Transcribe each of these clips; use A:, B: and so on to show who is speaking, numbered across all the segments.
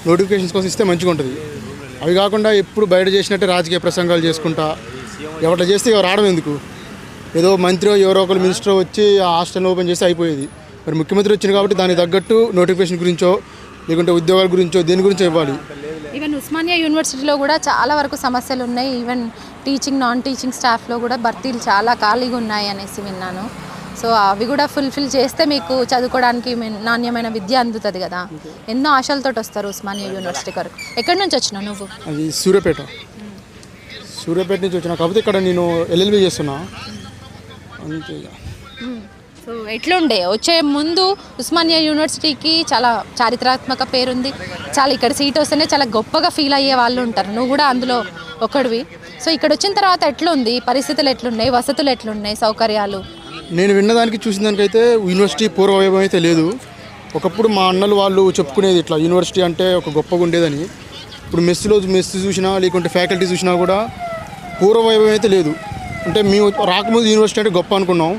A: Notifications కోసం ఇస్తే మంచిగా ఉంటుంది. అవి కాకుండా ఎప్పుడు బయట చేసినట్టే రాజకీయ ప్రసంగాలు చేసుకుంటా ఎవరిలో చేస్తే ఎవరు రావడం ఎందుకు? ఏదో మంత్రి ఎవరో ఒకరు మినిస్టర్ వచ్చి ఆ హాస్టల్ ఓపెన్ చేస్తే అయిపోయేది. మరి ముఖ్యమంత్రి వచ్చింది కాబట్టి దానికి తగ్గట్టు నోటిఫికేషన్ గురించో లేకుంటే ఉద్యోగాల గురించో దేని గురించో ఇవ్వాలి.
B: ఈవెన్ ఉస్మానియా యూనివర్సిటీలో కూడా చాలా వరకు సమస్యలు ఉన్నాయి. ఈవెన్ టీచింగ్ నాన్ టీచింగ్ స్టాఫ్లో కూడా భర్తీలు చాలా ఖాళీగా ఉన్నాయి అనేసి విన్నాను. సో అవి కూడా ఫుల్ఫిల్ చేస్తే మీకు చదువుకోవడానికి నాణ్యమైన విద్య అందుతుంది కదా. ఎన్నో ఆశలతో వస్తారు ఉస్మానియా యూనివర్సిటీ వరకు. ఎక్కడి నుంచి వచ్చినావు నువ్వు?
A: అది సూర్యాపేట నుంచి వచ్చినా. కాకపోతే ఇక్కడ నేను ఎల్ఎల్బి చేస్తున్నా అంతే.
B: సో ఎట్లుండే వచ్చే ముందు ఉస్మానియా యూనివర్సిటీకి చాలా చారిత్రాత్మక పేరుంది. చాలా ఇక్కడ సీట్ వస్తేనే చాలా గొప్పగా ఫీల్ అయ్యే వాళ్ళు ఉంటారు. నువ్వు కూడా అందులో ఒకడివి. సో ఇక్కడ వచ్చిన తర్వాత ఎట్లుంది, పరిస్థితులు ఎట్లున్నాయి, వసతులు ఎట్లున్నాయి, సౌకర్యాలు?
A: నేను విన్నదానికి చూసిన దానికైతే యూనివర్సిటీ పూర్వవైభవం అయితే లేదు. ఒకప్పుడు మా అన్నలు వాళ్ళు చెప్పుకునేది ఇట్లా యూనివర్సిటీ అంటే ఒక గొప్పగా ఉండేదని. ఇప్పుడు మెస్ చూసినా లేకుంటే ఫ్యాకల్టీ చూసినా కూడా పూర్వవైభవం అయితే లేదు. అంటే మేము రాకముందు యూనివర్సిటీ అంటే గొప్ప అనుకున్నాం.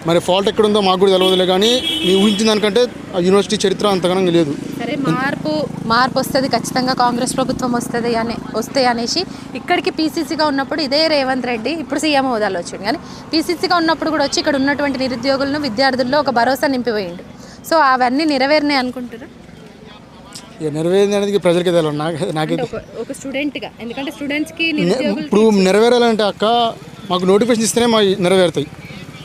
A: మరి ఫాల్ట్ ఎక్కడుందో మాకు కూడా తెలియదులే, కానీ మేము ఊహించిన దానికంటే ఆ యూనివర్సిటీ చరిత్ర అంతగానం లేదు.
B: సరే, మార్పు వస్తుంది ఖచ్చితంగా, కాంగ్రెస్ ప్రభుత్వం వస్తే అనేసి ఇక్కడికి పీసీసీగా ఉన్నప్పుడు ఇదే రేవంత్ రెడ్డి ఇప్పుడు సీఎం హోదాలో వచ్చింది. కానీ పీసీసీగా ఉన్నప్పుడు కూడా వచ్చి ఇక్కడ ఉన్నటువంటి నిరుద్యోగులను విద్యార్థుల్లో ఒక భరోసా నింపిపోయిండు. సో అవన్నీ నెరవేరినాయి అనుకుంటారా?
A: నెరవేరింది అనేది ప్రజలకి తెలియదు, నాకైతే
B: ఒక స్టూడెంట్గా. ఎందుకంటే స్టూడెంట్స్కి
A: ఇప్పుడు నెరవేరాలంటే అక్క మాకు నోటిఫికేషన్ ఇస్తేనే మాకు నెరవేరుతాయి.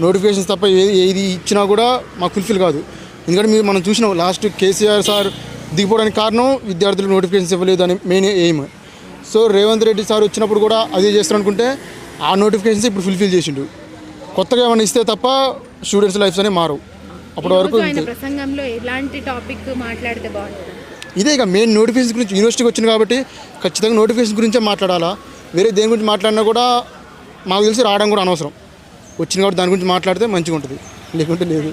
A: నోటిఫికేషన్స్ తప్ప ఏది ఇచ్చినా కూడా మాకు ఫుల్ఫిల్ కాదు. ఎందుకంటే మనం చూసినాం లాస్ట్ కేసీఆర్ సార్ దిగిపోవడానికి కారణం విద్యార్థులకు నోటిఫికేషన్స్ ఇవ్వలేదు అని main aim. So Revanth Reddy sir వచ్చినప్పుడు కూడా అదే చేస్తారు అనుకుంటే ఆ నోటిఫికేషన్స్ ఇప్పుడు ఫుల్ఫిల్ చేసిండు. కొత్తగా ఏమైనా ఇస్తే తప్ప స్టూడెంట్స్ లైఫ్స్ అనేవి మారు. అప్పటి వరకు
B: ప్రసంగంలో ఎలాంటి టాపిక్ మాట్లాడితే బాగుంటుంది?
A: ఇదే ఇక మెయిన్ నోటిఫికేషన్ గురించి. యూనివర్సిటీకి వచ్చింది కాబట్టి ఖచ్చితంగా నోటిఫికేషన్ గురించే మాట్లాడాలా. వేరే దేని గురించి మాట్లాడినా కూడా మాకు తెలిసి రావడం కూడా అనవసరం. వచ్చింది కాబట్టి దాని గురించి మాట్లాడితే మంచిగా ఉంటుంది, లేకుంటే లేదు.